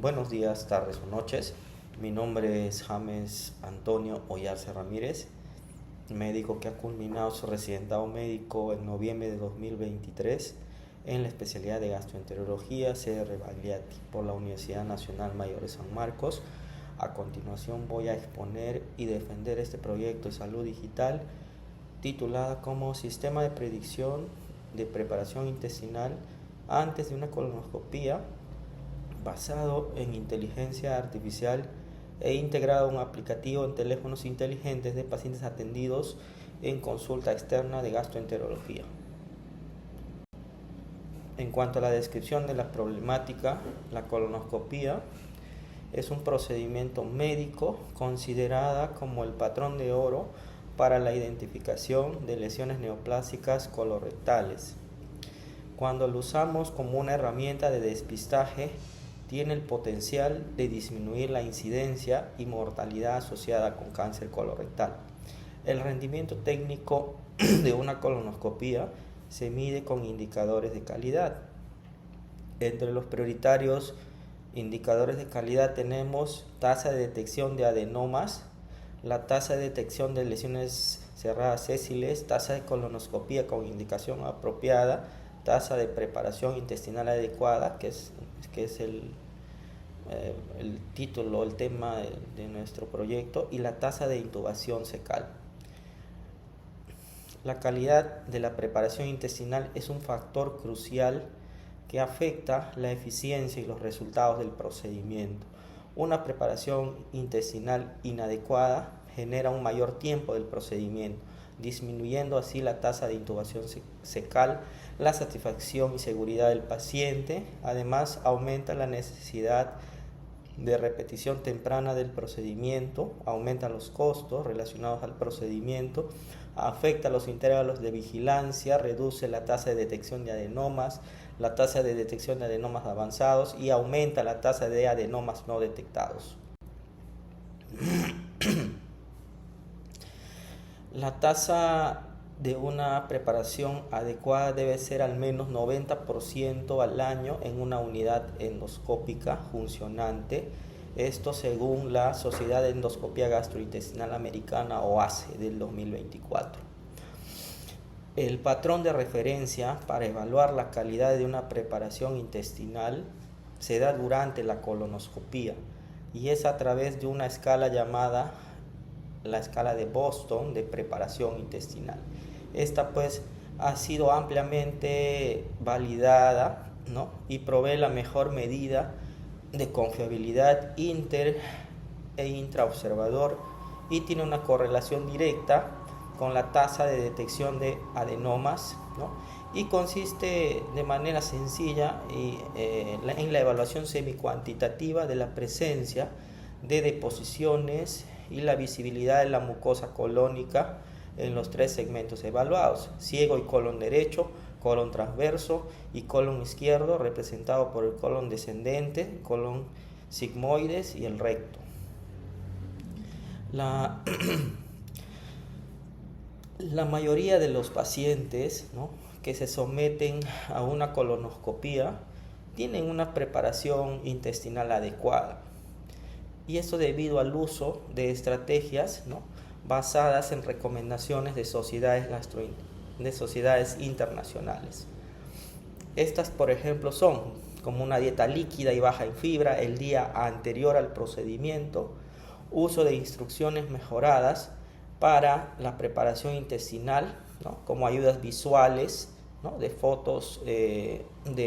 Buenos días, tardes o noches. Mi nombre es James Antonio Oyarce Ramírez, médico que ha culminado su residentado médico en noviembre de 2023 en la especialidad de gastroenterología CR Bagliati por la Universidad Nacional Mayor de San Marcos. A continuación voy a exponer y defender este proyecto de salud digital titulada como Sistema de Predicción de Preparación Intestinal antes de una colonoscopía, basado en inteligencia artificial e integrado un aplicativo en teléfonos inteligentes de pacientes atendidos en consulta externa de gastroenterología. En cuanto a la descripción de la problemática, la colonoscopía es un procedimiento médico considerada como el patrón de oro para la identificación de lesiones neoplásicas colorectales. Cuando lo usamos como una herramienta de despistaje, tiene el potencial de disminuir la incidencia y mortalidad asociada con cáncer colorectal. El rendimiento técnico de una colonoscopía se mide con indicadores de calidad. Entre los prioritarios indicadores de calidad tenemos tasa de detección de adenomas, la tasa de detección de lesiones cerradas sésiles, tasa de colonoscopía con indicación apropiada, tasa de preparación intestinal adecuada, que es el título, el tema de nuestro proyecto, y la tasa de intubación cecal. La calidad de la preparación intestinal es un factor crucial que afecta la eficiencia y los resultados del procedimiento. Una preparación intestinal inadecuada genera un mayor tiempo del procedimiento, disminuyendo así la tasa de intubación cecal, la satisfacción y seguridad del paciente. Además, aumenta la necesidad de repetición temprana del procedimiento, aumenta los costos relacionados al procedimiento, afecta los intervalos de vigilancia, reduce la tasa de detección de adenomas, la tasa de detección de adenomas avanzados y aumenta la tasa de adenomas no detectados. La tasa de una preparación adecuada debe ser al menos 90% al año en una unidad endoscópica funcionante. Esto según la Sociedad de Endoscopía Gastrointestinal Americana o ASE del 2024. El patrón de referencia para evaluar la calidad de una preparación intestinal se da durante la colonoscopía y es a través de una escala llamada la escala de Boston de preparación intestinal. Esta pues ha sido ampliamente validada, ¿no? Y provee la mejor medida de confiabilidad inter e intraobservador y tiene una correlación directa con la tasa de detección de adenomas, ¿no? Y consiste de manera sencilla en la evaluación semicuantitativa de la presencia de deposiciones y la visibilidad de la mucosa colónica en los tres segmentos evaluados: ciego y colon derecho, colon transverso y colon izquierdo, representado por el colon descendente, colon sigmoides y el recto. La mayoría de los pacientes, ¿no?, que se someten a una colonoscopía tienen una preparación intestinal adecuada. Y esto debido al uso de estrategias, ¿no?, basadas en recomendaciones de sociedades internacionales. Estas, por ejemplo, son como una dieta líquida y baja en fibra el día anterior al procedimiento, uso de instrucciones mejoradas para la preparación intestinal, ¿no?, como ayudas visuales, ¿no?, de fotos de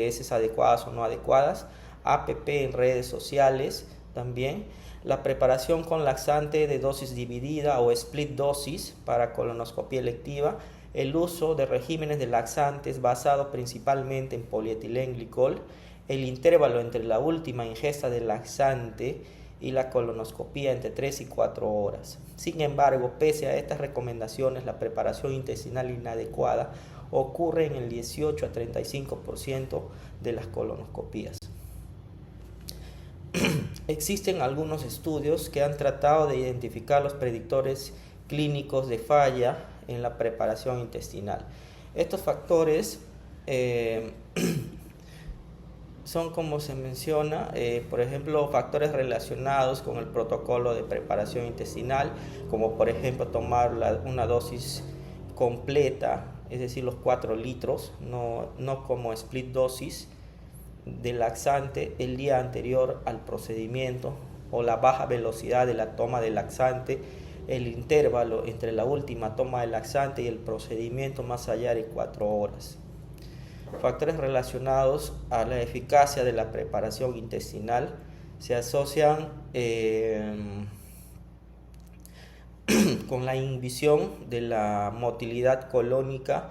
heces adecuadas o no adecuadas, APP en redes sociales también. La preparación con laxante de dosis dividida o split dosis para colonoscopía electiva, el uso de regímenes de laxantes basado principalmente en polietilenglicol, el intervalo entre la última ingesta de laxante y la colonoscopía entre 3 y 4 horas. Sin embargo, pese a estas recomendaciones, la preparación intestinal inadecuada ocurre en el 18 a 35% de las colonoscopías. Existen algunos estudios que han tratado de identificar los predictores clínicos de falla en la preparación intestinal. Estos factores son como se menciona, por ejemplo, factores relacionados con el protocolo de preparación intestinal, como por ejemplo tomar una dosis completa, es decir, los 4 litros, no como split dosis de laxante el día anterior al procedimiento, o la baja velocidad de la toma de laxante, el intervalo entre la última toma de laxante y el procedimiento más allá de 4 horas. Factores relacionados a la eficacia de la preparación intestinal se asocian con la inhibición de la motilidad colónica,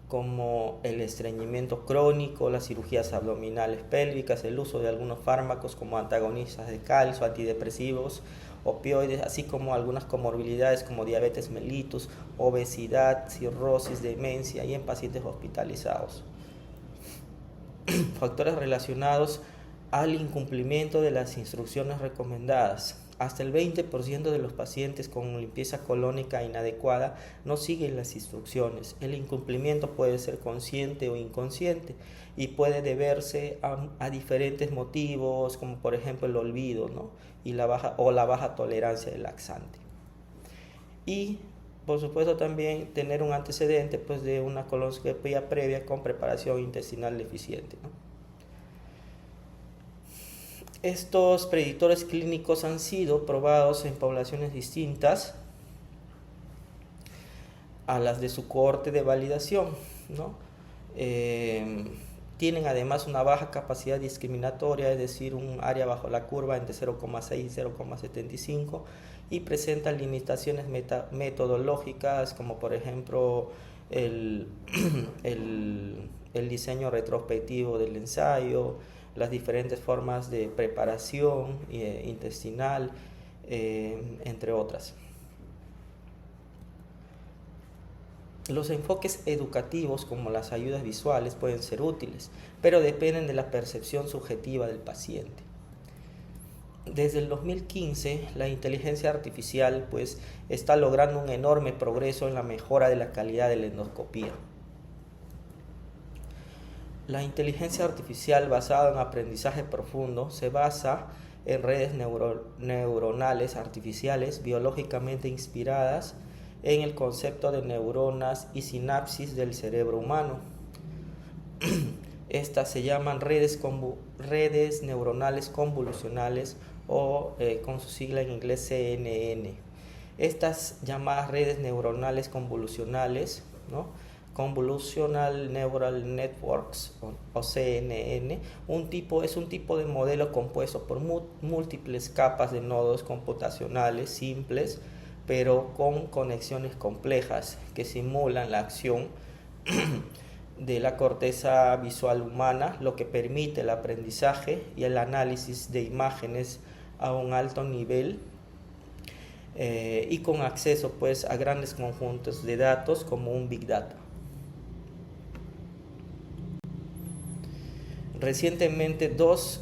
como el estreñimiento crónico, las cirugías abdominales pélvicas, el uso de algunos fármacos como antagonistas de calcio, antidepresivos, opioides, así como algunas comorbilidades como diabetes mellitus, obesidad, cirrosis, demencia y en pacientes hospitalizados. Factores relacionados al incumplimiento de las instrucciones recomendadas. Hasta el 20% de los pacientes con limpieza colónica inadecuada no siguen las instrucciones. El incumplimiento puede ser consciente o inconsciente y puede deberse a diferentes motivos, como por ejemplo el olvido, ¿no? y la baja tolerancia del laxante. Y por supuesto también tener un antecedente pues, de una colonoscopia previa con preparación intestinal deficiente, ¿no? Estos predictores clínicos han sido probados en poblaciones distintas a las de su cohorte de validación, ¿no? Tienen además una baja capacidad discriminatoria, es decir, un área bajo la curva entre 0,6 y 0,75, y presentan limitaciones metodológicas, como por ejemplo el diseño retrospectivo del ensayo, las diferentes formas de preparación intestinal, entre otras. Los enfoques educativos como las ayudas visuales pueden ser útiles, pero dependen de la percepción subjetiva del paciente. Desde el 2015, la inteligencia artificial pues, está logrando un enorme progreso en la mejora de la calidad de la endoscopía. La inteligencia artificial basada en aprendizaje profundo se basa en redes neuronales artificiales biológicamente inspiradas en el concepto de neuronas y sinapsis del cerebro humano. Estas se llaman redes neuronales convolucionales o con su sigla en inglés CNN. Estas llamadas redes neuronales convolucionales, ¿no? Convolutional Neural Networks o CNN, es un tipo de modelo compuesto por múltiples capas de nodos computacionales simples, pero con conexiones complejas que simulan la acción de la corteza visual humana, lo que permite el aprendizaje y el análisis de imágenes a un alto nivel y con acceso pues, a grandes conjuntos de datos como un Big Data. Recientemente dos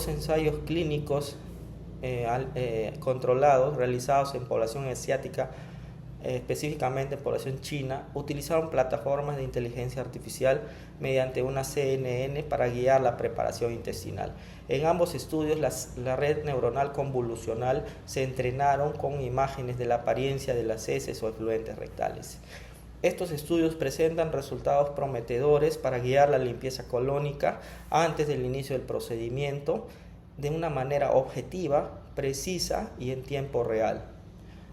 ensayos clínicos controlados realizados en población asiática, específicamente en población china, utilizaron plataformas de inteligencia artificial mediante una CNN para guiar la preparación intestinal. En ambos estudios la red neuronal convolucional se entrenaron con imágenes de la apariencia de las heces o efluentes rectales. Estos estudios presentan resultados prometedores para guiar la limpieza colónica antes del inicio del procedimiento de una manera objetiva, precisa y en tiempo real.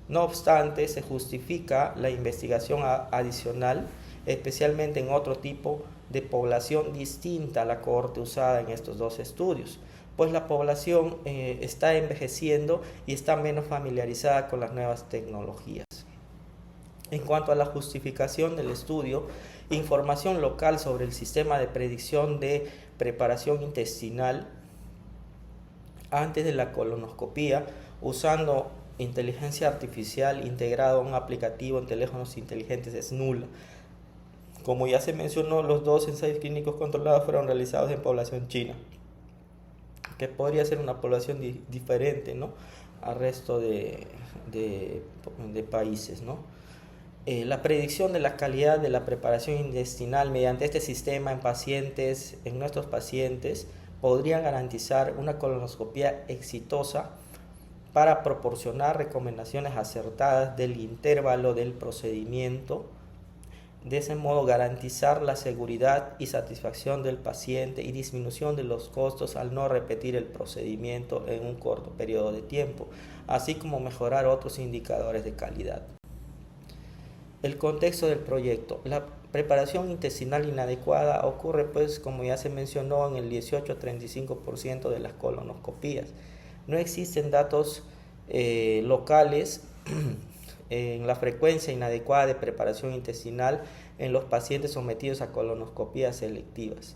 No obstante, se justifica la investigación adicional, especialmente en otro tipo de población distinta a la cohorte usada en estos dos estudios, pues la población está envejeciendo y está menos familiarizada con las nuevas tecnologías. En cuanto a la justificación del estudio, información local sobre el sistema de predicción de preparación intestinal antes de la colonoscopía, usando inteligencia artificial integrada a un aplicativo en teléfonos inteligentes, es nula. Como ya se mencionó, los dos ensayos clínicos controlados fueron realizados en población china, que podría ser una población diferente, ¿no?, al resto de países, ¿no? La predicción de la calidad de la preparación intestinal mediante este sistema en nuestros pacientes, podrían garantizar una colonoscopia exitosa para proporcionar recomendaciones acertadas del intervalo del procedimiento. De ese modo, garantizar la seguridad y satisfacción del paciente y disminución de los costos al no repetir el procedimiento en un corto periodo de tiempo, así como mejorar otros indicadores de calidad. El contexto del proyecto. La preparación intestinal inadecuada ocurre, pues, como ya se mencionó, en el 18 a 35% de las colonoscopías. No existen datos locales en la frecuencia inadecuada de preparación intestinal en los pacientes sometidos a colonoscopías selectivas.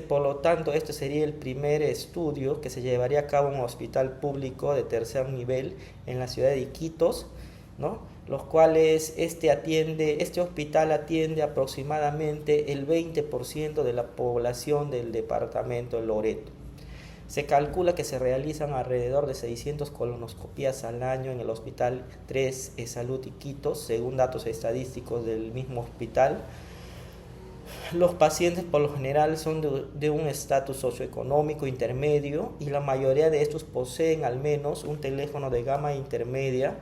Por lo tanto, este sería el primer estudio que se llevaría a cabo en un hospital público de tercer nivel en la ciudad de Iquitos, ¿no? Los cuales este hospital atiende aproximadamente el 20% de la población del departamento de Loreto. Se calcula que se realizan alrededor de 600 colonoscopías al año en el Hospital 3 Salud Iquitos, según datos estadísticos del mismo hospital. Los pacientes por lo general son de un estatus socioeconómico intermedio y la mayoría de estos poseen al menos un teléfono de gama intermedia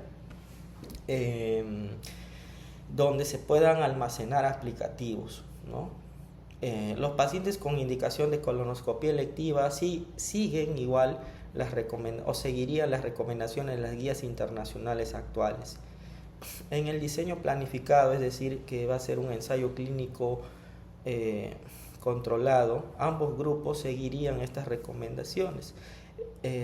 donde se puedan almacenar aplicativos, ¿no? Los pacientes con indicación de colonoscopia electiva sí siguen igual seguirían las recomendaciones de las guías internacionales actuales. En el diseño planificado, es decir, que va a ser un ensayo clínico controlado, ambos grupos seguirían estas recomendaciones.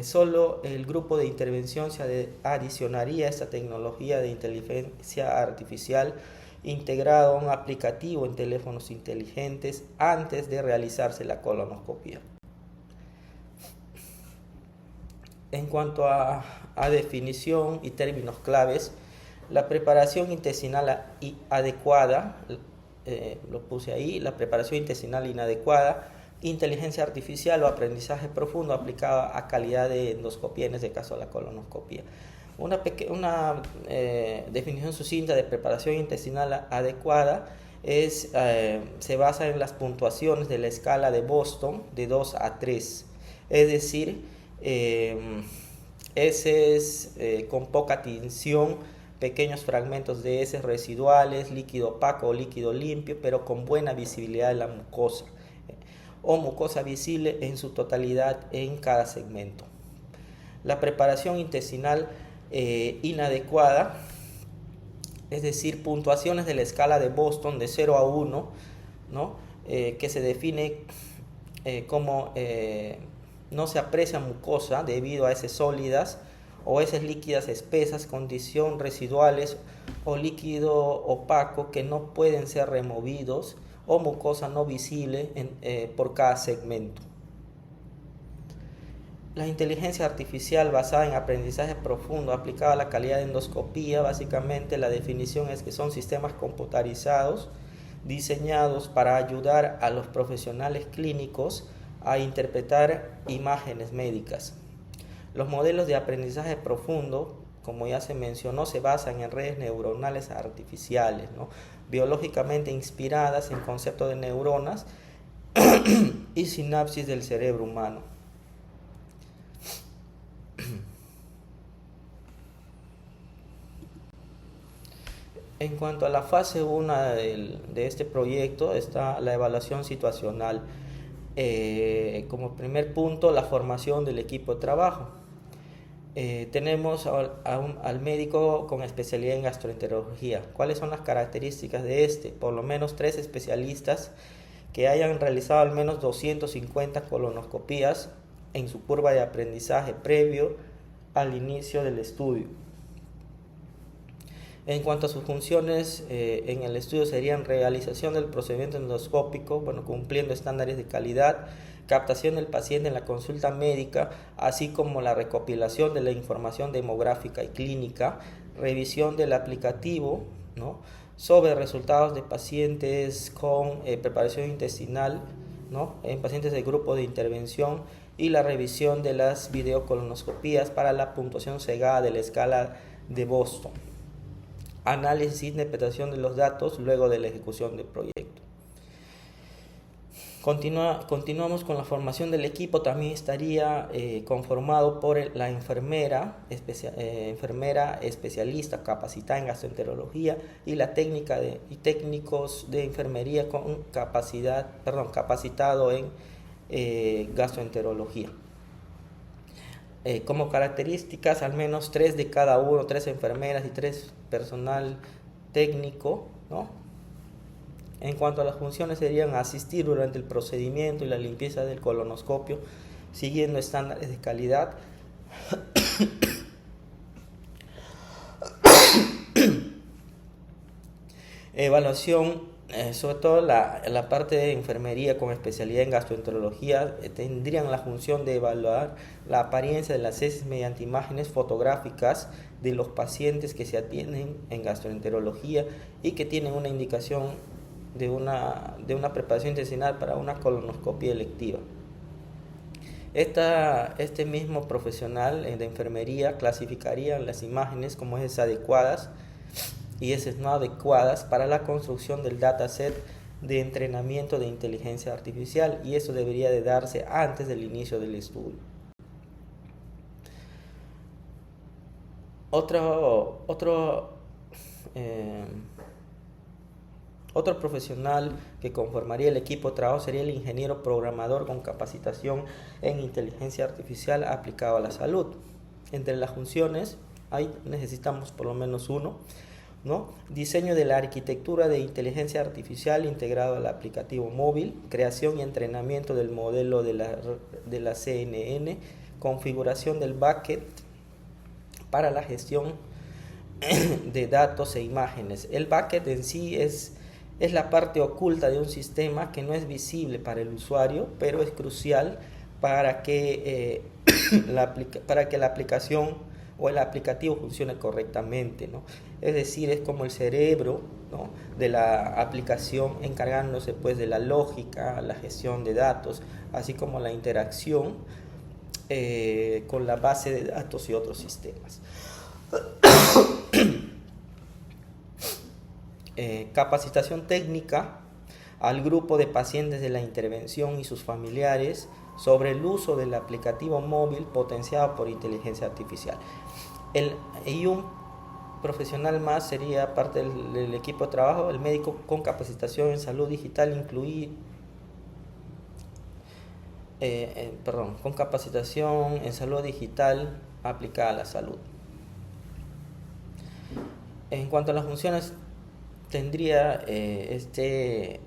Solo el grupo de intervención se adicionaría a esta tecnología de inteligencia artificial integrado a un aplicativo en teléfonos inteligentes antes de realizarse la colonoscopia. En cuanto a definición y términos claves, la preparación intestinal adecuada, lo puse ahí, la preparación intestinal inadecuada, inteligencia artificial o aprendizaje profundo aplicado a calidad de endoscopia, en este caso la colonoscopia. Una definición sucinta de preparación intestinal adecuada se basa en las puntuaciones de la escala de Boston de 2 a 3, es decir, heces con poca tinción, pequeños fragmentos de heces residuales, líquido opaco o líquido limpio, pero con buena visibilidad de la mucosa, o mucosa visible en su totalidad en cada segmento. La preparación intestinal inadecuada, es decir, puntuaciones de la escala de Boston de 0 a 1, ¿no? Que se define como no se aprecia mucosa debido a heces sólidas o heces líquidas espesas, condición residuales o líquido opaco que no pueden ser removidos, o mucosa no visible por cada segmento. La inteligencia artificial basada en aprendizaje profundo aplicada a la calidad de endoscopía, básicamente la definición es que son sistemas computarizados diseñados para ayudar a los profesionales clínicos a interpretar imágenes médicas. Los modelos de aprendizaje profundo, como ya se mencionó, se basan en redes neuronales artificiales, ¿no? Biológicamente inspiradas en conceptos de neuronas y sinapsis del cerebro humano. En cuanto a la fase 1 de este proyecto, está la evaluación situacional. Como primer punto, la formación del equipo de trabajo. Tenemos al médico con especialidad en gastroenterología. ¿Cuáles son las características de este? Por lo menos 3 especialistas que hayan realizado al menos 250 colonoscopías en su curva de aprendizaje previo al inicio del estudio. En cuanto a sus funciones en el estudio, serían realización del procedimiento endoscópico, cumpliendo estándares de calidad, captación del paciente en la consulta médica, así como la recopilación de la información demográfica y clínica, revisión del aplicativo, ¿no?, sobre resultados de pacientes con preparación intestinal, ¿no?, en pacientes del grupo de intervención, y la revisión de las videocolonoscopías para la puntuación cegada de la escala de Boston. análisis e interpretación de los datos luego de la ejecución del proyecto. Continuamos con la formación del equipo. También estaría conformado por la enfermera especialista capacitada en gastroenterología y la técnicos de enfermería con capacitado en gastroenterología. Como características, al menos 3 de cada uno, 3 enfermeras y 3 personal técnico, ¿no? En cuanto a las funciones, serían asistir durante el procedimiento y la limpieza del colonoscopio, siguiendo estándares de calidad. Evaluación, sobre todo la parte de enfermería con especialidad en gastroenterología, tendrían la función de evaluar la apariencia de las heces mediante imágenes fotográficas de los pacientes que se atienden en gastroenterología y que tienen una indicación de una preparación intestinal para una colonoscopia electiva. Este mismo profesional de enfermería clasificaría las imágenes como heces adecuadas y heces no adecuadas para la construcción del dataset de entrenamiento de inteligencia artificial, y eso debería de darse antes del inicio del estudio. Otro profesional que conformaría el equipo de trabajo sería el ingeniero programador con capacitación en inteligencia artificial aplicado a la salud. Entre las funciones, ahí necesitamos por lo menos uno, ¿no? Diseño de la arquitectura de inteligencia artificial integrado al aplicativo móvil, creación y entrenamiento del modelo de la CNN, configuración del backend para la gestión de datos e imágenes. El backend en sí es la parte oculta de un sistema que no es visible para el usuario, pero es crucial para que la aplicación o el aplicativo funcione correctamente, ¿no? Es decir, es como el cerebro, ¿no?, de la aplicación, encargándose pues de la lógica, la gestión de datos, así como la interacción con la base de datos y otros sistemas. Capacitación técnica al grupo de pacientes de la intervención y sus familiares sobre el uso del aplicativo móvil potenciado por inteligencia artificial. Y un profesional más sería parte del equipo de trabajo, el médico con capacitación en salud digital, con capacitación en salud digital aplicada a la salud. En cuanto a las funciones, tendría este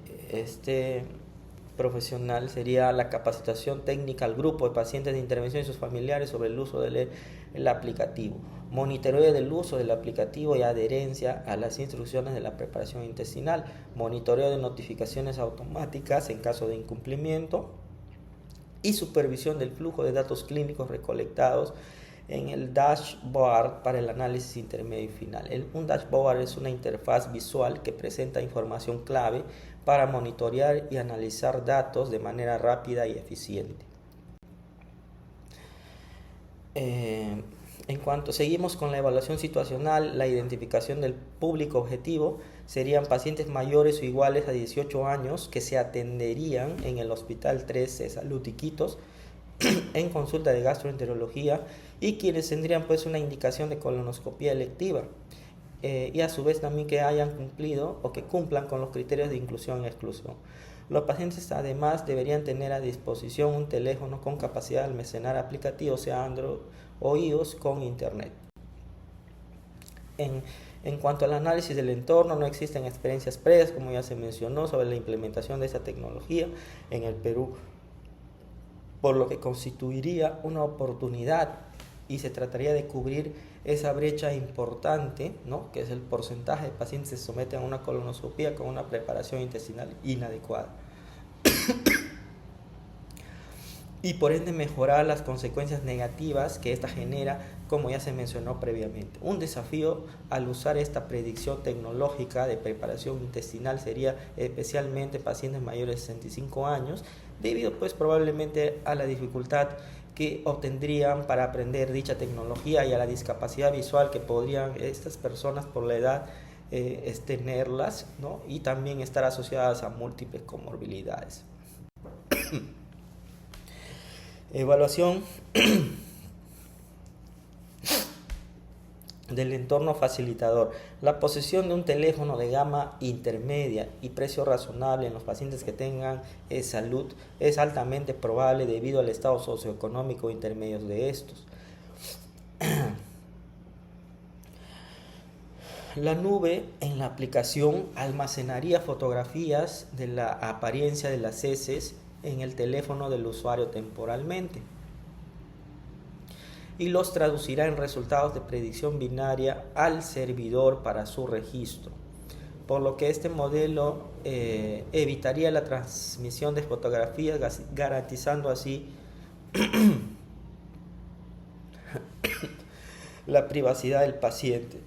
profesional sería la capacitación técnica al grupo de pacientes de intervención y sus familiares sobre el uso del aplicativo, monitoreo del uso del aplicativo y adherencia a las instrucciones de la preparación intestinal, monitoreo de notificaciones automáticas en caso de incumplimiento y supervisión del flujo de datos clínicos recolectados en el dashboard para el análisis intermedio y final. Un dashboard es una interfaz visual que presenta información clave para monitorear y analizar datos de manera rápida y eficiente. En cuanto seguimos con la evaluación situacional, la identificación del público objetivo serían pacientes mayores o iguales a 18 años que se atenderían en el Hospital 13 Salud Iquitos en consulta de gastroenterología y quienes tendrían pues una indicación de colonoscopia electiva y a su vez también que hayan cumplido o que cumplan con los criterios de inclusión y exclusión. Los pacientes además deberían tener a disposición un teléfono con capacidad de almacenar aplicativos, sea Android o iOS, con internet. En cuanto al análisis del entorno, no existen experiencias previas, como ya se mencionó, sobre la implementación de esta tecnología en el Perú, por lo que constituiría una oportunidad y se trataría de cubrir esa brecha importante, ¿no?, que es el porcentaje de pacientes que se someten a una colonoscopia con una preparación intestinal inadecuada. Y por ende mejorar las consecuencias negativas que esta genera, como ya se mencionó previamente. Un desafío al usar esta predicción tecnológica de preparación intestinal sería especialmente pacientes mayores de 65 años, debido pues probablemente a la dificultad que obtendrían para aprender dicha tecnología y a la discapacidad visual que podrían estas personas por la edad es tenerlas, ¿no? Y también estar asociadas a múltiples comorbilidades. Evaluación del entorno facilitador. La posesión de un teléfono de gama intermedia y precio razonable en los pacientes que tengan salud es altamente probable debido al estado socioeconómico intermedio de estos. La nube en la aplicación almacenaría fotografías de la apariencia de las heces en el teléfono del usuario temporalmente y los traducirá en resultados de predicción binaria al servidor para su registro, por lo que este modelo evitaría la transmisión de fotografías, garantizando así la privacidad del paciente.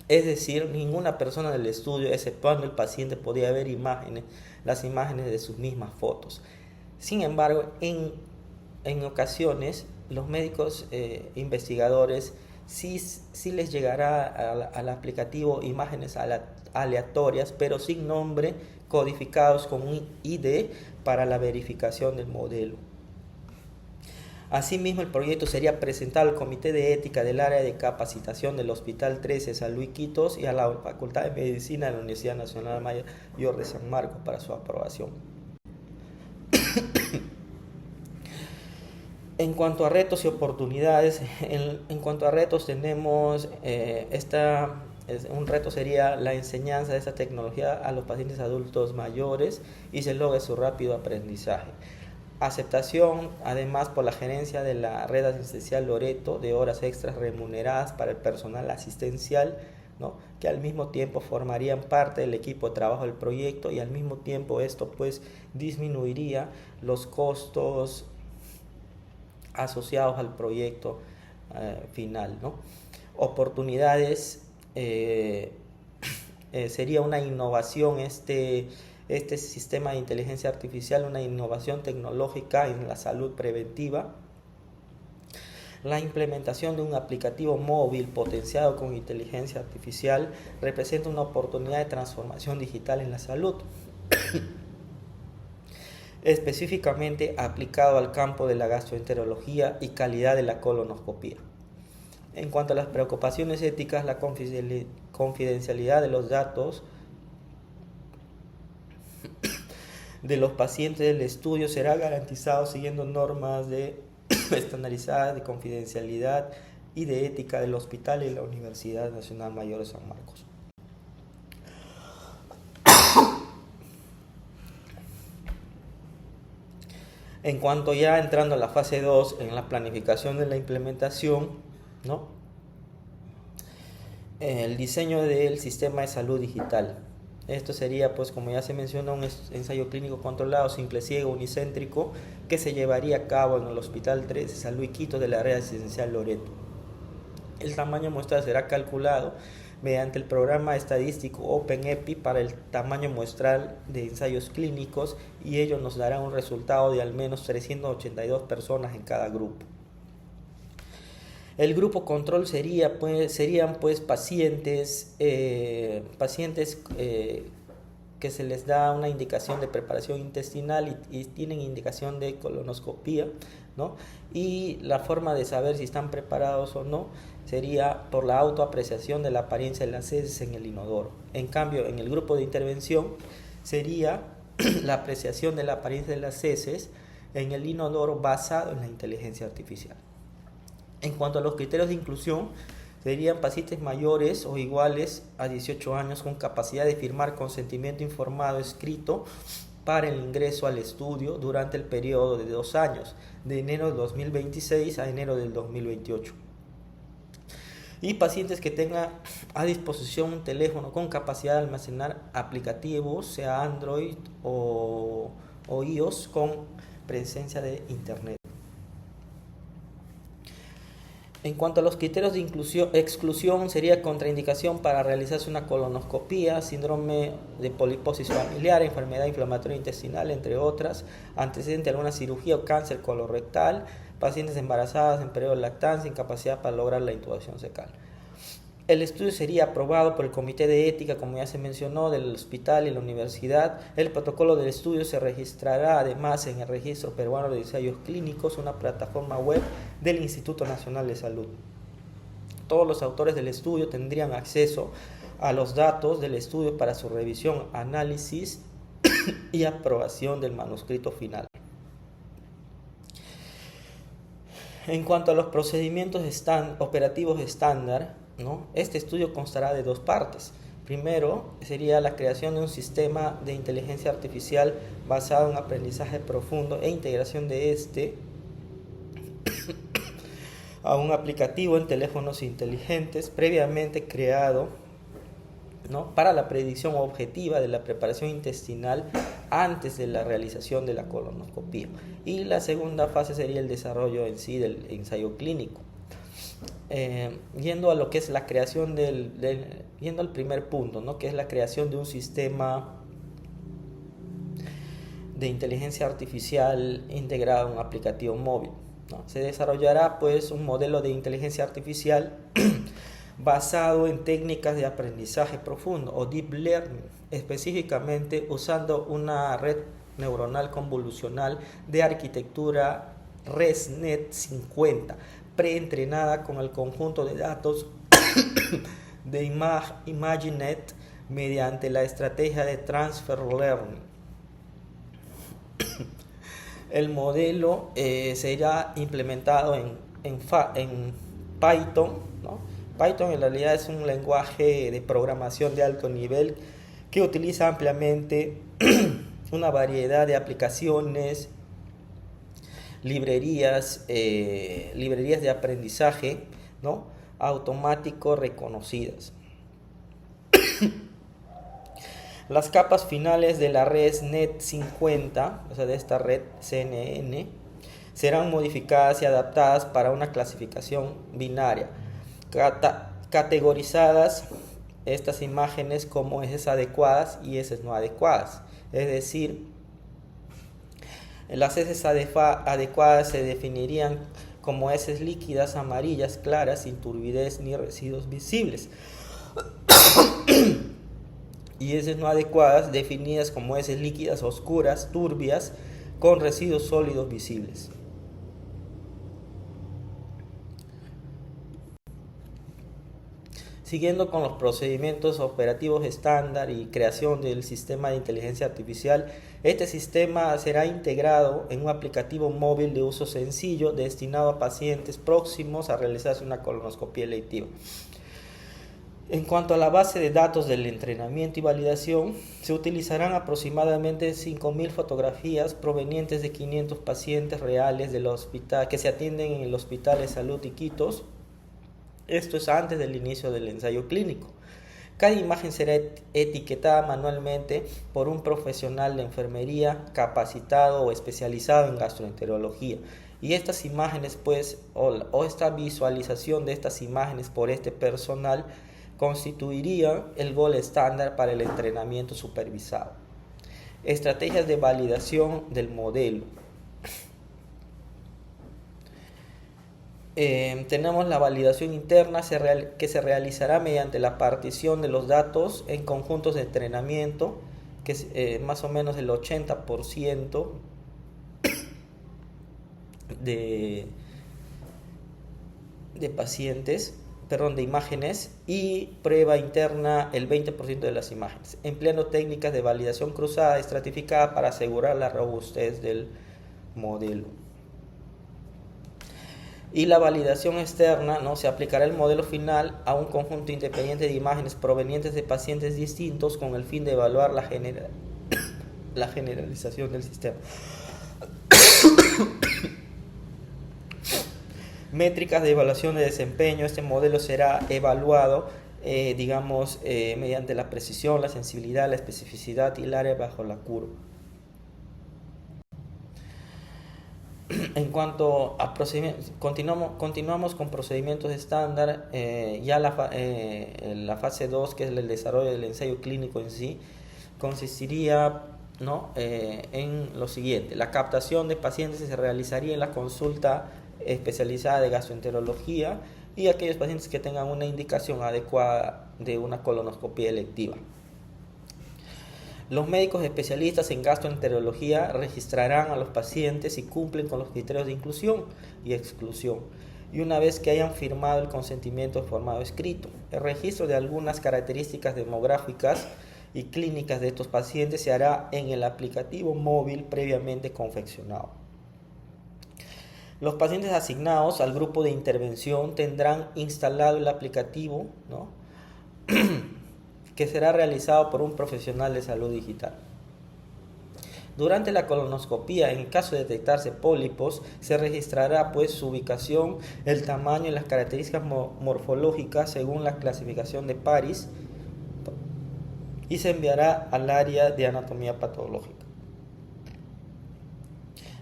Es decir, ninguna persona del estudio, exceptuando el paciente, podía ver las imágenes de sus mismas fotos. Sin embargo, en ocasiones, los médicos investigadores sí les llegará al aplicativo imágenes aleatorias, pero sin nombre, codificados con un ID para la verificación del modelo. Asimismo, el proyecto sería presentado al Comité de Ética del Área de Capacitación del Hospital 13 San Luis Quitos y a la Facultad de Medicina de la Universidad Nacional Mayor de San Marcos para su aprobación. En cuanto a retos y oportunidades, en cuanto a retos tenemos un reto sería la enseñanza de esta tecnología a los pacientes adultos mayores y se logre su rápido aprendizaje. Aceptación, además, por la gerencia de la red asistencial Loreto de horas extras remuneradas para el personal asistencial, ¿no? Que al mismo tiempo formarían parte del equipo de trabajo del proyecto y al mismo tiempo esto pues disminuiría los costos asociados al proyecto final, ¿no? Oportunidades, sería una innovación este sistema de inteligencia artificial, una innovación tecnológica en la salud preventiva. La implementación de un aplicativo móvil potenciado con inteligencia artificial representa una oportunidad de transformación digital en la salud, específicamente aplicado al campo de la gastroenterología y calidad de la colonoscopía. En cuanto a las preocupaciones éticas, la confidencialidad de los datos de los pacientes del estudio será garantizado siguiendo normas estandarizadas de confidencialidad y de ética del hospital y la Universidad Nacional Mayor de San Marcos. En cuanto ya entrando a la fase 2, en la planificación de la implementación, ¿no? El diseño del sistema de salud digital. Esto sería, pues, como ya se mencionó, un ensayo clínico controlado, simple, ciego, unicéntrico, que se llevaría a cabo en el Hospital 13 San Luis Quitos de la Red Asistencial Loreto. El tamaño muestral será calculado mediante el programa estadístico OpenEpi para el tamaño muestral de ensayos clínicos y ello nos dará un resultado de al menos 382 personas en cada grupo. El grupo control serían pacientes que se les da una indicación de preparación intestinal y tienen indicación de colonoscopía, ¿no? Y la forma de saber si están preparados o no sería por la autoapreciación de la apariencia de las heces en el inodoro. En cambio, en el grupo de intervención sería la apreciación de la apariencia de las heces en el inodoro basado en la inteligencia artificial. En cuanto a los criterios de inclusión, serían pacientes mayores o iguales a 18 años con capacidad de firmar consentimiento informado escrito para el ingreso al estudio durante el periodo de 2 años, de enero del 2026 a enero del 2028. Y pacientes que tengan a disposición un teléfono con capacidad de almacenar aplicativos, sea Android o iOS, con presencia de Internet. En cuanto a los criterios de exclusión, sería contraindicación para realizarse una colonoscopía, síndrome de poliposis familiar, enfermedad inflamatoria intestinal, entre otras, antecedente de alguna cirugía o cáncer colorectal, pacientes embarazadas en periodo de lactancia, incapacidad para lograr la intubación fecal. El estudio sería aprobado por el Comité de Ética, como ya se mencionó, del hospital y la universidad. El protocolo del estudio se registrará además en el Registro Peruano de Ensayos Clínicos, una plataforma web del Instituto Nacional de Salud. Todos los autores del estudio tendrían acceso a los datos del estudio para su revisión, análisis y aprobación del manuscrito final. En cuanto a los procedimientos operativos estándar, ¿no? Este estudio constará de dos partes. Primero sería la creación de un sistema de inteligencia artificial basado en aprendizaje profundo e integración de este a un aplicativo en teléfonos inteligentes previamente creado, ¿no?, para la predicción objetiva de la preparación intestinal antes de la realización de la colonoscopia. Y la segunda fase sería el desarrollo en sí del ensayo clínico. Yendo a lo que es la creación yendo al primer punto, ¿no?, que es la creación de un sistema de inteligencia artificial integrado en un aplicativo móvil, ¿no? Se desarrollará pues un modelo de inteligencia artificial basado en técnicas de aprendizaje profundo o deep learning, específicamente usando una red neuronal convolucional de arquitectura ResNet 50, preentrenada con el conjunto de datos de ImageNet mediante la estrategia de Transfer Learning. El modelo será implementado en Python, ¿no? Python en realidad es un lenguaje de programación de alto nivel que utiliza ampliamente una variedad de aplicaciones, librerías de aprendizaje, ¿no?, automático reconocidas. Las capas finales de la ResNet 50, o sea, de esta red CNN, serán modificadas y adaptadas para una clasificación binaria, categorizadas estas imágenes como heces adecuadas y heces no adecuadas. Es decir, las heces adecuadas se definirían como heces líquidas, amarillas, claras, sin turbidez ni residuos visibles. Y heces no adecuadas definidas como heces líquidas, oscuras, turbias, con residuos sólidos visibles. Siguiendo con los procedimientos operativos estándar y creación del sistema de inteligencia artificial, este sistema será integrado en un aplicativo móvil de uso sencillo destinado a pacientes próximos a realizarse una colonoscopia electiva. En cuanto a la base de datos del entrenamiento y validación, se utilizarán aproximadamente 5.000 fotografías provenientes de 500 pacientes reales del hospital que se atienden en el Hospital de Salud Iquitos. Esto es antes del inicio del ensayo clínico. Cada imagen será etiquetada manualmente por un profesional de enfermería capacitado o especializado en gastroenterología. Y estas imágenes, pues, o esta visualización de estas imágenes por este personal constituiría el gol estándar para el entrenamiento supervisado. Estrategias de validación del modelo. Tenemos la validación interna que se realizará mediante la partición de los datos en conjuntos de entrenamiento, que es más o menos el 80% de pacientes, de imágenes, y prueba interna el 20% de las imágenes, empleando técnicas de validación cruzada estratificada para asegurar la robustez del modelo. Y la validación externa, ¿no? Se aplicará el modelo final a un conjunto independiente de imágenes provenientes de pacientes distintos con el fin de evaluar la generalización del sistema. Métricas de evaluación de desempeño. Este modelo será evaluado mediante la precisión, la sensibilidad, la especificidad y el área bajo la curva. En cuanto a procedimientos, continuamos con procedimientos estándar. La fase 2, que es el desarrollo del ensayo clínico en sí, consistiría, ¿no?, en lo siguiente. La captación de pacientes se realizaría en la consulta especializada de gastroenterología y aquellos pacientes que tengan una indicación adecuada de una colonoscopia electiva. Los médicos especialistas en gastroenterología registrarán a los pacientes si cumplen con los criterios de inclusión y exclusión, y una vez que hayan firmado el consentimiento formado escrito. El registro de algunas características demográficas y clínicas de estos pacientes se hará en el aplicativo móvil previamente confeccionado. Los pacientes asignados al grupo de intervención tendrán instalado el aplicativo, ¿no? que será realizado por un profesional de salud digital. Durante la colonoscopia, en caso de detectarse pólipos, se registrará pues su ubicación, el tamaño y las características morfológicas según la clasificación de Paris y se enviará al área de anatomía patológica.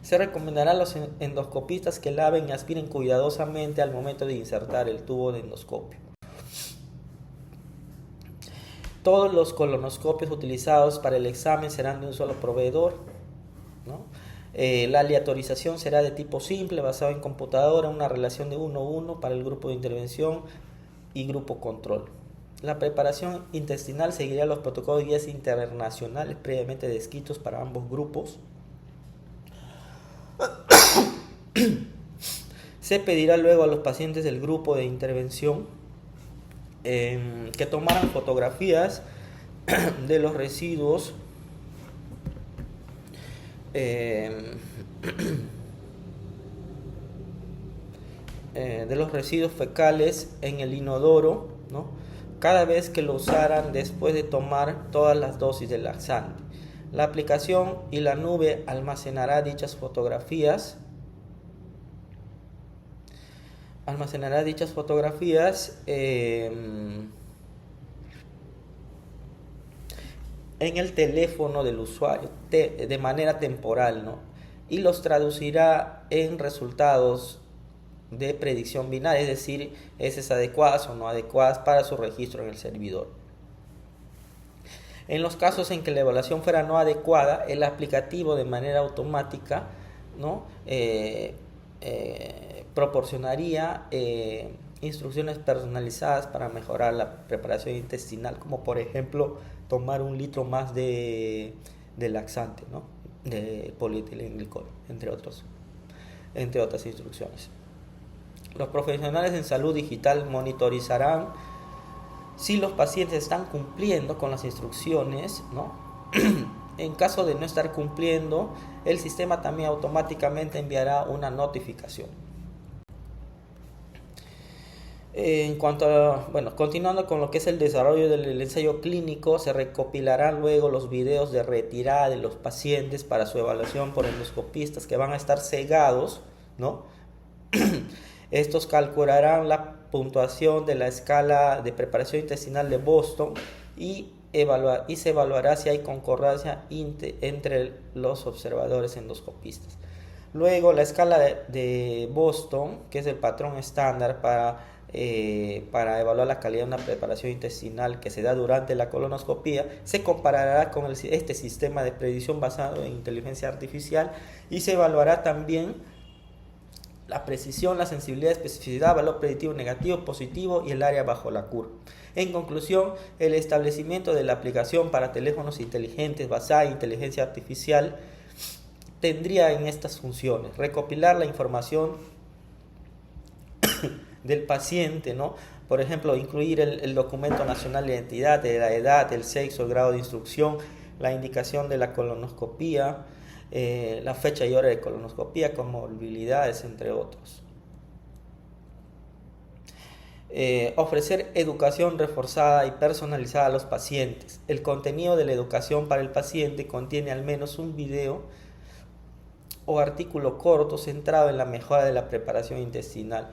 Se recomendará a los endoscopistas que laven y aspiren cuidadosamente al momento de insertar el tubo de endoscopio. Todos los colonoscopios utilizados para el examen serán de un solo proveedor, ¿no? La aleatorización será de tipo simple, basado en computadora, una relación de 1:1 para el grupo de intervención y grupo control. La preparación intestinal seguirá los protocolos de guías internacionales previamente descritos para ambos grupos. Se pedirá luego a los pacientes del grupo de intervención que tomaran fotografías de los residuos fecales en el inodoro, ¿no? Cada vez que lo usaran después de tomar todas las dosis de laxante. La aplicación y la nube almacenará dichas fotografías. En el teléfono del usuario de manera temporal, ¿no? Y los traducirá en resultados de predicción binaria, es decir, heces adecuadas o no adecuadas para su registro en el servidor. En los casos en que la evaluación fuera no adecuada, el aplicativo de manera automática, ¿no? Proporcionaría instrucciones personalizadas para mejorar la preparación intestinal, como por ejemplo tomar 1 litro más de laxante, ¿no? De polietilenglicol, entre otras instrucciones. Los profesionales en salud digital monitorizarán si los pacientes están cumpliendo con las instrucciones, ¿no? En caso de no estar cumpliendo, el sistema también automáticamente enviará una notificación. Continuando con lo que es el desarrollo del ensayo clínico, se recopilarán luego los videos de retirada de los pacientes para su evaluación por endoscopistas que van a estar cegados, ¿no? Estos calcularán la puntuación de la escala de preparación intestinal de Boston y se evaluará si hay concordancia entre los observadores endoscopistas. Luego, la escala de Boston, que es el patrón estándar para evaluar la calidad de una preparación intestinal que se da durante la colonoscopia, se comparará con este sistema de predicción basado en inteligencia artificial y se evaluará también la precisión, la sensibilidad, especificidad, valor predictivo negativo, positivo y el área bajo la curva. En conclusión, el establecimiento de la aplicación para teléfonos inteligentes basada en inteligencia artificial tendría en estas funciones: recopilar la información del paciente, ¿no? Por ejemplo, incluir el documento nacional de identidad, de la edad, el sexo, el grado de instrucción, la indicación de la colonoscopia, la fecha y hora de colonoscopia, comorbilidades, entre otros. Ofrecer educación reforzada y personalizada a los pacientes. El contenido de la educación para el paciente contiene al menos un video o artículo corto centrado en la mejora de la preparación intestinal,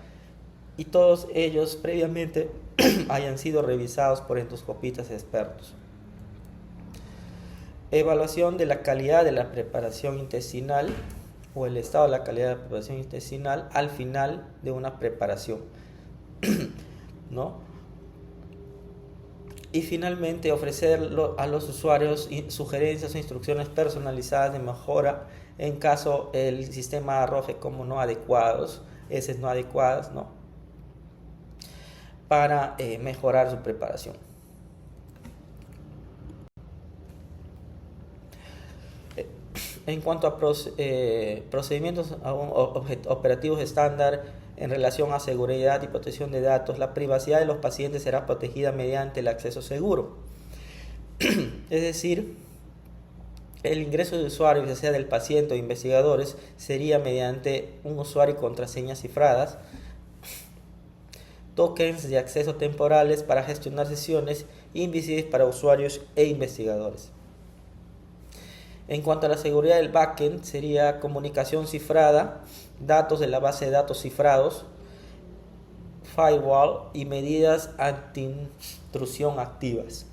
y todos ellos previamente hayan sido revisados por endoscopistas expertos. Evaluación de la calidad de la preparación intestinal o el estado de la calidad de la preparación intestinal al final de una preparación, ¿no? Y finalmente ofrecer a los usuarios sugerencias o instrucciones personalizadas de mejora en caso el sistema arroje como no adecuados, heces no adecuadas, ¿no? para mejorar su preparación. En cuanto a procedimientos operativos estándar en relación a seguridad y protección de datos, la privacidad de los pacientes será protegida mediante el acceso seguro. Es decir, el ingreso de usuarios, ya sea del paciente o investigadores, sería mediante un usuario y contraseñas cifradas, tokens de acceso temporales para gestionar sesiones invisibles para usuarios e investigadores. En cuanto a la seguridad del backend, sería comunicación cifrada, datos de la base de datos cifrados, firewall y medidas anti-intrusión activas.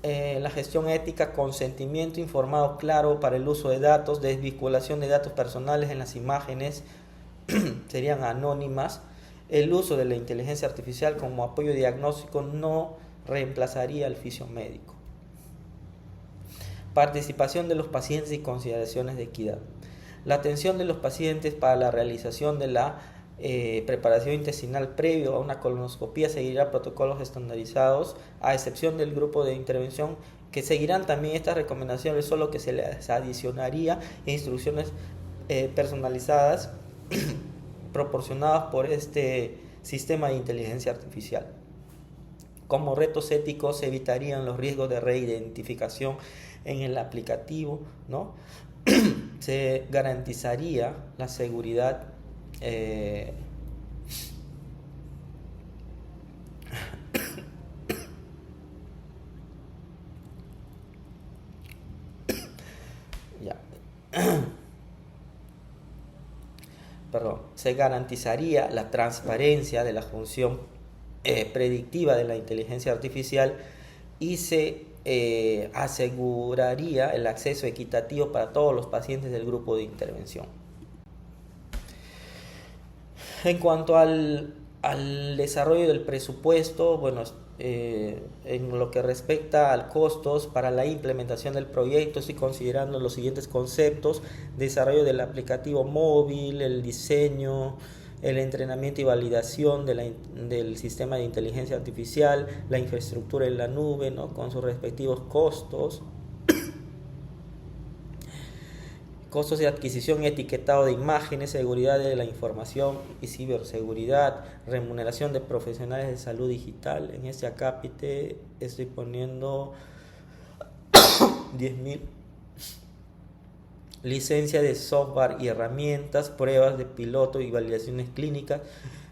La gestión ética, consentimiento informado claro para el uso de datos, desvinculación de datos personales en las imágenes serían anónimas. El uso de la inteligencia artificial como apoyo diagnóstico no reemplazaría el oficio médico. Participación de los pacientes y consideraciones de equidad. La atención de los pacientes para la realización de la preparación intestinal previo a una colonoscopia seguirá protocolos estandarizados, a excepción del grupo de intervención, que seguirán también estas recomendaciones, solo que se les adicionaría instrucciones personalizadas proporcionadas por este sistema de inteligencia artificial. Como retos éticos se evitarían los riesgos de reidentificación en el aplicativo, ¿no? Se garantizaría la seguridad se garantizaría la transparencia de la función predictiva de la inteligencia artificial y se aseguraría el acceso equitativo para todos los pacientes del grupo de intervención. En cuanto al desarrollo del presupuesto, bueno, en lo que respecta al costos para la implementación del proyecto, estoy considerando los siguientes conceptos: desarrollo del aplicativo móvil, el diseño, el entrenamiento y validación del sistema de inteligencia artificial, la infraestructura en la nube, ¿no?, con sus respectivos costos. Costos de adquisición y etiquetado de imágenes, seguridad de la información y ciberseguridad, remuneración de profesionales de salud digital. En este acápite estoy poniendo 10.000. Licencia de software y herramientas, pruebas de piloto y validaciones clínicas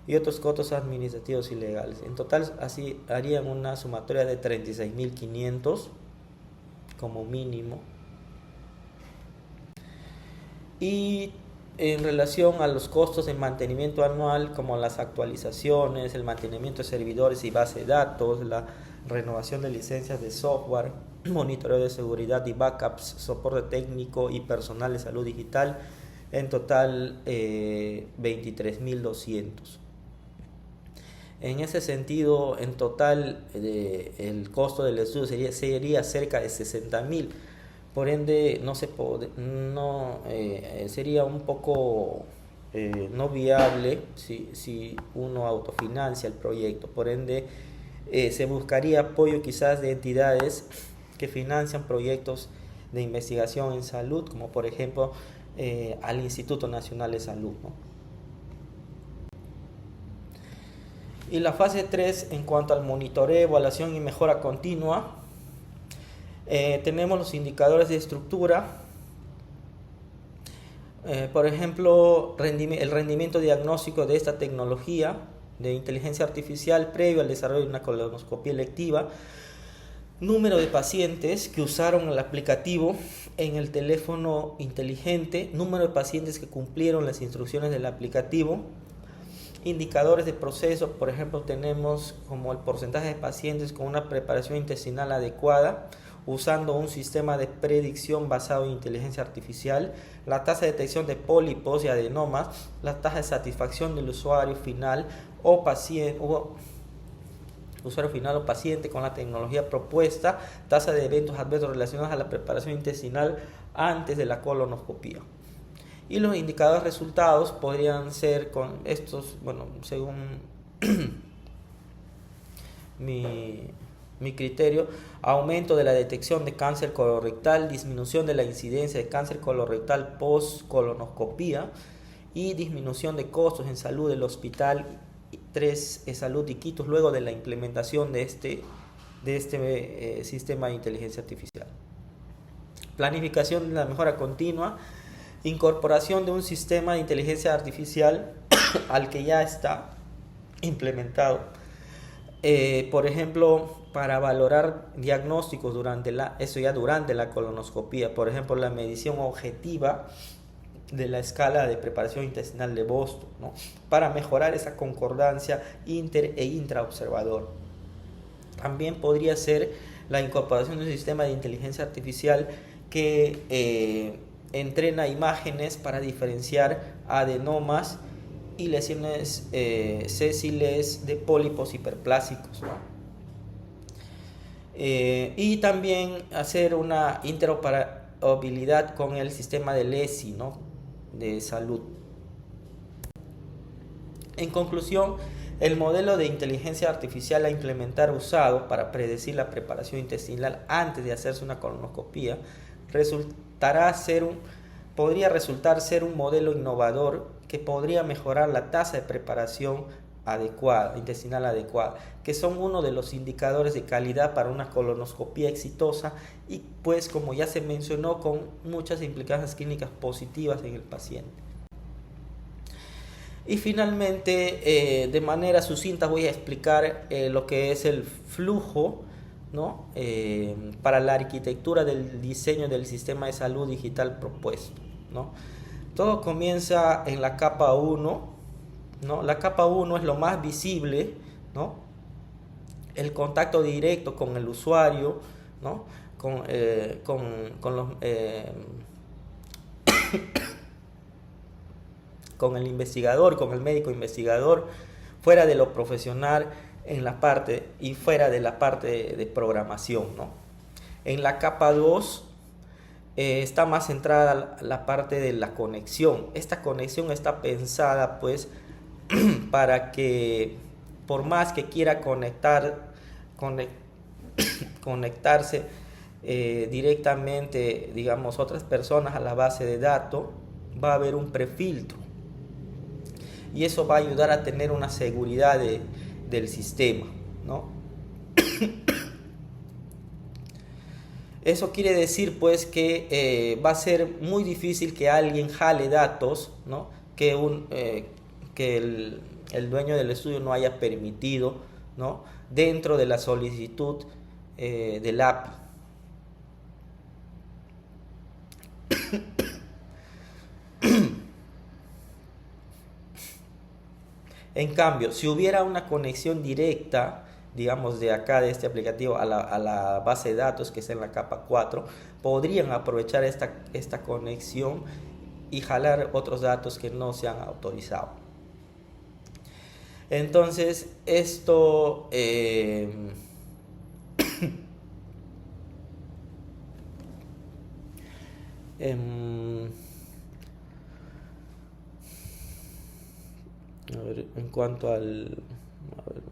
y otros costos administrativos y legales. En total así harían una sumatoria de 36.500 como mínimo. Y en relación a los costos de mantenimiento anual, como las actualizaciones, el mantenimiento de servidores y base de datos, la renovación de licencias de software, monitoreo de seguridad y backups, soporte técnico y personal de salud digital, en total 23.200. En ese sentido, en total el costo del estudio sería cerca de 60.000. Por ende, sería un poco no viable si uno autofinancia el proyecto. Por ende, se buscaría apoyo quizás de entidades que financian proyectos de investigación en salud, como por ejemplo al Instituto Nacional de Salud, ¿no? Y la fase 3, en cuanto al monitoreo, evaluación y mejora continua, tenemos los indicadores de estructura. Por ejemplo, el rendimiento diagnóstico de esta tecnología de inteligencia artificial previo al desarrollo de una colonoscopia electiva, número de pacientes que usaron el aplicativo en el teléfono inteligente, número de pacientes que cumplieron las instrucciones del aplicativo, indicadores de proceso. Por ejemplo, tenemos como el porcentaje de pacientes con una preparación intestinal adecuada usando un sistema de predicción basado en inteligencia artificial, la tasa de detección de pólipos y adenomas, la tasa de satisfacción del usuario final o paciente con la tecnología propuesta, tasa de eventos adversos relacionados a la preparación intestinal antes de la colonoscopia. Y los indicadores resultados podrían ser con estos, según mi, mi criterio: aumento de la detección de cáncer colorectal, disminución de la incidencia de cáncer colorectal post colonoscopía y disminución de costos en salud del hospital. 3. Salud Iquitos, luego de la implementación de este sistema de inteligencia artificial. Planificación de la mejora continua, incorporación de un sistema de inteligencia artificial al que ya está implementado. Por ejemplo, para valorar diagnósticos durante la colonoscopía, por ejemplo, la medición objetiva de la escala de preparación intestinal de Boston, ¿no? Para mejorar esa concordancia inter e intraobservador. También podría ser la incorporación de un sistema de inteligencia artificial que entrena imágenes para diferenciar adenomas y lesiones sésiles de pólipos hiperplásicos, ¿no? Y también hacer una interoperabilidad con el sistema del ESI, ¿no? De salud. En conclusión, el modelo de inteligencia artificial a implementar usado para predecir la preparación intestinal antes de hacerse una colonoscopía podría resultar ser un modelo innovador que podría mejorar la tasa de preparación intestinal adecuada, que son uno de los indicadores de calidad para una colonoscopía exitosa y, pues, como ya se mencionó, con muchas implicancias clínicas positivas en el paciente. Y finalmente, de manera sucinta voy a explicar lo que es el flujo, ¿no? Para la arquitectura del diseño del sistema de salud digital propuesto, ¿no? Todo comienza en la capa 1, ¿no? La capa 1 es lo más visible, ¿no? El contacto directo con el usuario, ¿no? Con el investigador, con el médico investigador, fuera de lo profesional en la parte y fuera de la parte de programación, ¿no? En la capa 2 está más centrada la parte de la conexión. Esta conexión está pensada, pues, para que, por más que quiera conectarse directamente, digamos, otras personas a la base de datos, va a haber un prefiltro. Y eso va a ayudar a tener una seguridad del sistema, ¿no? Eso quiere decir, pues, que va a ser muy difícil que alguien jale datos, ¿no? Que el dueño del estudio no haya permitido, ¿no? Dentro de la solicitud del API. En cambio, si hubiera una conexión directa, digamos, de acá, de este aplicativo, a la base de datos que está en la capa 4, podrían aprovechar esta conexión y jalar otros datos que no se han autorizado. Entonces, esto a ver, en cuanto al... A ver,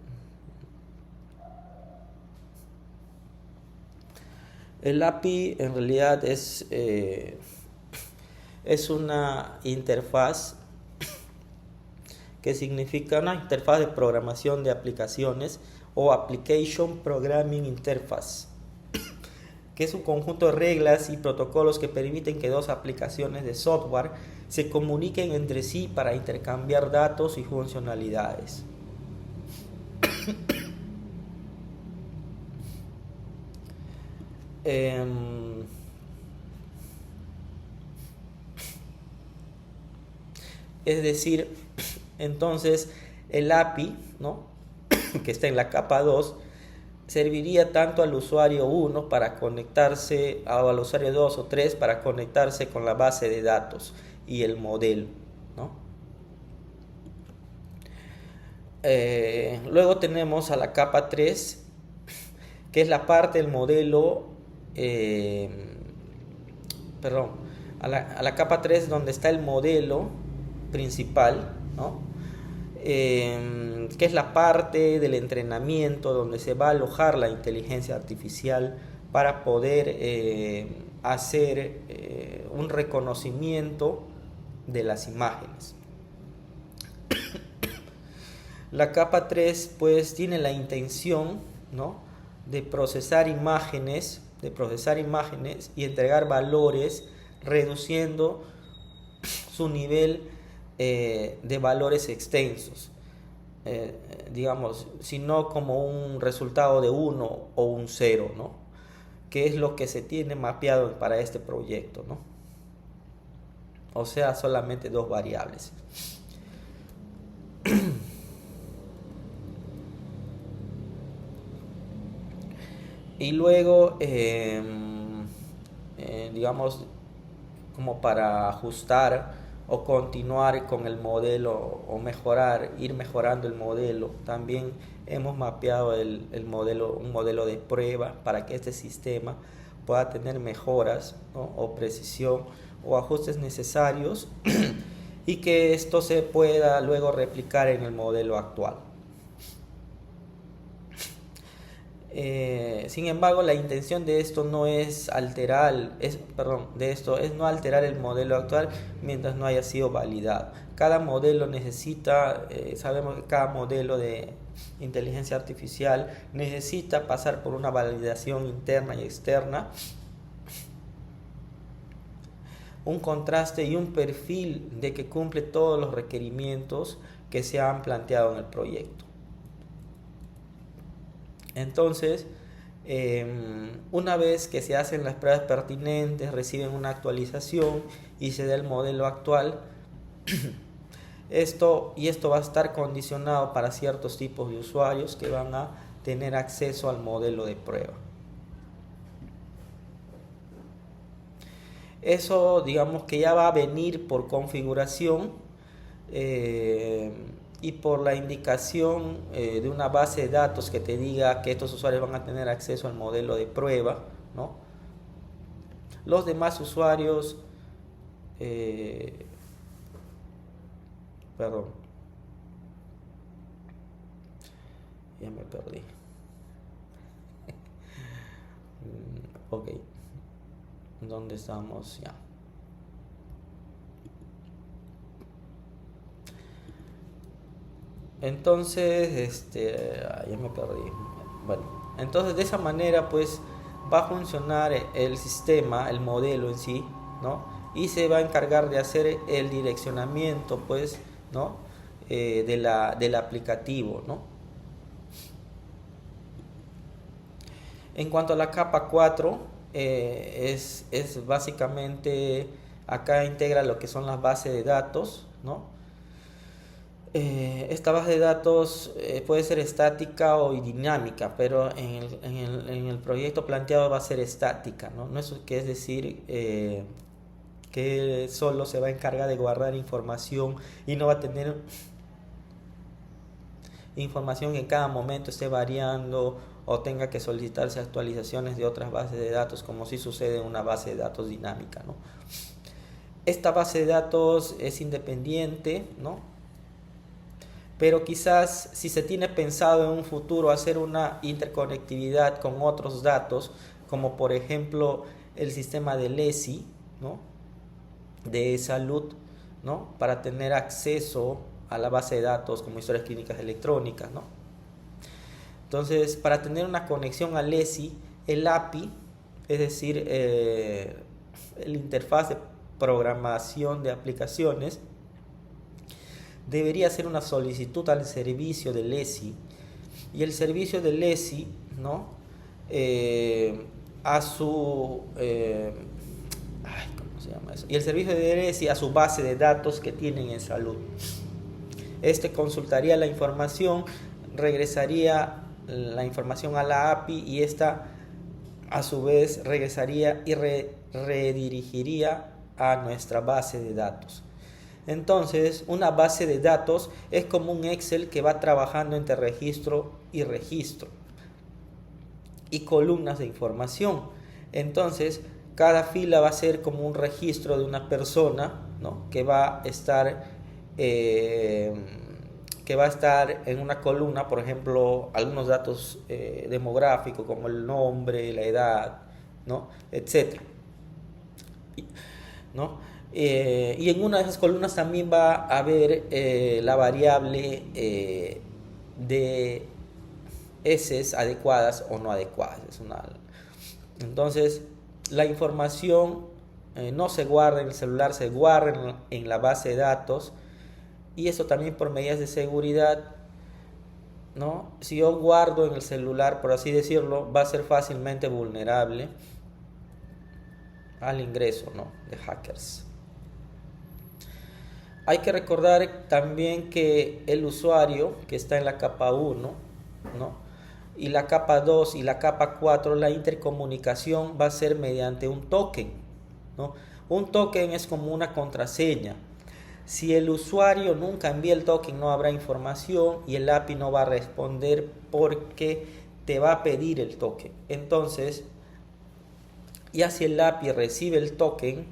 el API en realidad es una interfaz que significa una interfaz de programación de aplicaciones o Application Programming Interface, que es un conjunto de reglas y protocolos que permiten que dos aplicaciones de software se comuniquen entre sí para intercambiar datos y funcionalidades. Es decir, entonces el API, ¿no? que está en la capa 2, serviría tanto al usuario 1 para conectarse, o al usuario 2 o 3 para conectarse con la base de datos y el modelo, ¿no? Luego tenemos a la capa 3, que es la parte del modelo, a la capa 3 donde está el modelo principal, ¿no? que es la parte del entrenamiento donde se va a alojar la inteligencia artificial para poder hacer un reconocimiento de las imágenes. La capa 3 pues tiene la intención, ¿no?, de procesar imágenes y entregar valores, reduciendo su nivel de valores extensos, digamos, sino como un resultado de 1 o un 0, ¿no?, que es lo que se tiene mapeado para este proyecto, ¿no? O sea, solamente 2 variables. Y luego, digamos, como para ajustar o continuar con el modelo o ir mejorando el modelo, también hemos mapeado un modelo de prueba para que este sistema pueda tener mejoras, ¿no?, o precisión o ajustes necesarios y que esto se pueda luego replicar en el modelo actual. Sin embargo, la intención de esto no es no alterar el modelo actual mientras no haya sido validado. Cada modelo necesita, sabemos que cada modelo de inteligencia artificial necesita pasar por una validación interna y externa, un contraste y un perfil de que cumple todos los requerimientos que se han planteado en el proyecto. Entonces, una vez que se hacen las pruebas pertinentes, reciben una actualización y se da el modelo actual, esto va a estar condicionado para ciertos tipos de usuarios que van a tener acceso al modelo de prueba. Eso, digamos que ya va a venir por configuración y por la indicación de una base de datos que te diga que estos usuarios van a tener acceso al modelo de prueba, ¿no? Los demás usuarios, perdón, ya me perdí. Ok, ¿dónde estamos? Ya. Entonces, ya me perdí. Bueno, entonces de esa manera pues va a funcionar el sistema, el modelo en sí, ¿no? Y se va a encargar de hacer el direccionamiento, pues, ¿no?, del aplicativo, ¿no? En cuanto a la capa 4, es básicamente, acá integra lo que son las bases de datos, ¿no? Esta base de datos puede ser estática o dinámica, pero en el proyecto planteado va a ser estática, ¿no? No es que es decir que solo se va a encargar de guardar información y no va a tener información que en cada momento esté variando o tenga que solicitarse actualizaciones de otras bases de datos, como si sucede en una base de datos dinámica, ¿no? Esta base de datos es independiente, ¿no? Pero quizás si se tiene pensado en un futuro hacer una interconectividad con otros datos, como por ejemplo el sistema del ESI, ¿no?, de salud, ¿no?, para tener acceso a la base de datos como historias clínicas electrónicas, ¿no? Entonces, para tener una conexión al ESI, el API, es decir, el interfaz de programación de aplicaciones, debería hacer una solicitud al servicio del ESI, y el servicio del ESI, ¿no?, ¿cómo se llama eso? Y el servicio del ESI a su base de datos que tienen en salud. Consultaría la información, regresaría la información a la API y esta a su vez regresaría y redirigiría a nuestra base de datos. Entonces, una base de datos es como un Excel que va trabajando entre registro y registro y columnas de información. Entonces, cada fila va a ser como un registro de una persona, ¿no?, que va a estar que va a estar en una columna, por ejemplo, algunos datos demográficos como el nombre, la edad, ¿no? Etcétera. ¿No? Y en una de esas columnas también va a haber la variable de heces adecuadas o no adecuadas. Entonces, la información no se guarda en el celular, se guarda en la base de datos, y eso también por medidas de seguridad, ¿no? Si yo guardo en el celular, por así decirlo, va a ser fácilmente vulnerable al ingreso, ¿no?, de hackers. Hay que recordar también que el usuario que está en la capa 1, ¿no?, y la capa 2 y la capa 4, la intercomunicación va a ser mediante un token, ¿no? Un token es como una contraseña. Si el usuario nunca envía el token, no habrá información y el API no va a responder porque te va a pedir el token. Entonces, ya si el API recibe el token,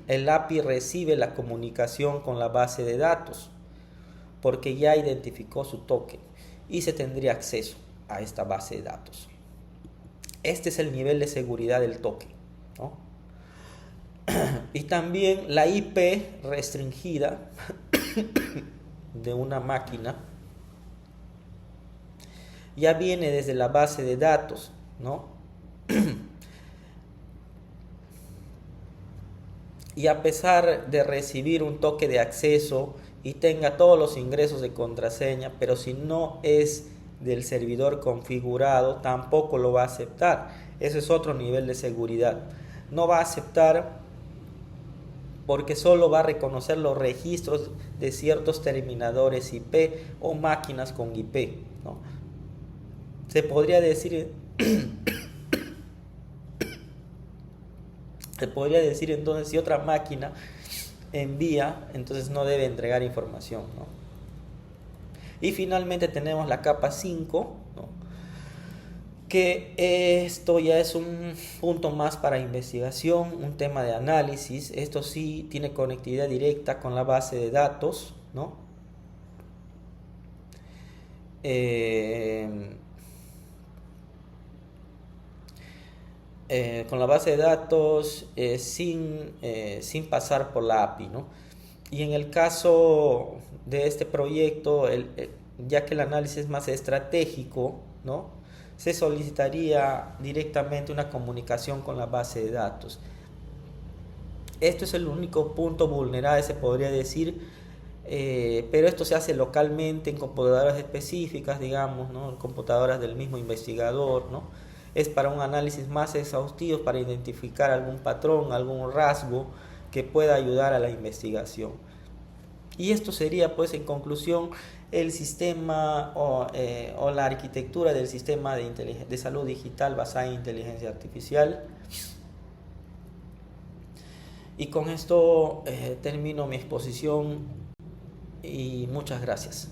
el API recibe la comunicación con la base de datos porque ya identificó su token y se tendría acceso a esta base de datos. Este es el nivel de seguridad del token, ¿no? Y también la IP restringida de una máquina ya viene desde la base de datos, ¿no? Y a pesar de recibir un toque de acceso y tenga todos los ingresos de contraseña, pero si no es del servidor configurado, tampoco lo va a aceptar. Ese es otro nivel de seguridad. No va a aceptar porque solo va a reconocer los registros de ciertos terminadores IP o máquinas con IP, ¿no? Se podría decir entonces, si otra máquina envía, entonces no debe entregar información, ¿no? Y finalmente tenemos la capa 5, ¿no?, que esto ya es un punto más para investigación, un tema de análisis. Esto sí tiene conectividad directa con la base de datos, ¿no? Con la base de datos sin pasar por la API, ¿no? Y en el caso de este proyecto, ya que el análisis es más estratégico, ¿no?, se solicitaría directamente una comunicación con la base de datos. Esto es el único punto vulnerable, se podría decir, pero esto se hace localmente en computadoras específicas, digamos, ¿no?, computadoras del mismo investigador, ¿no? Es para un análisis más exhaustivo, para identificar algún patrón, algún rasgo que pueda ayudar a la investigación. Y esto sería, pues, en conclusión, el sistema o la arquitectura del sistema de salud digital basada en inteligencia artificial. Y con esto termino mi exposición y muchas gracias.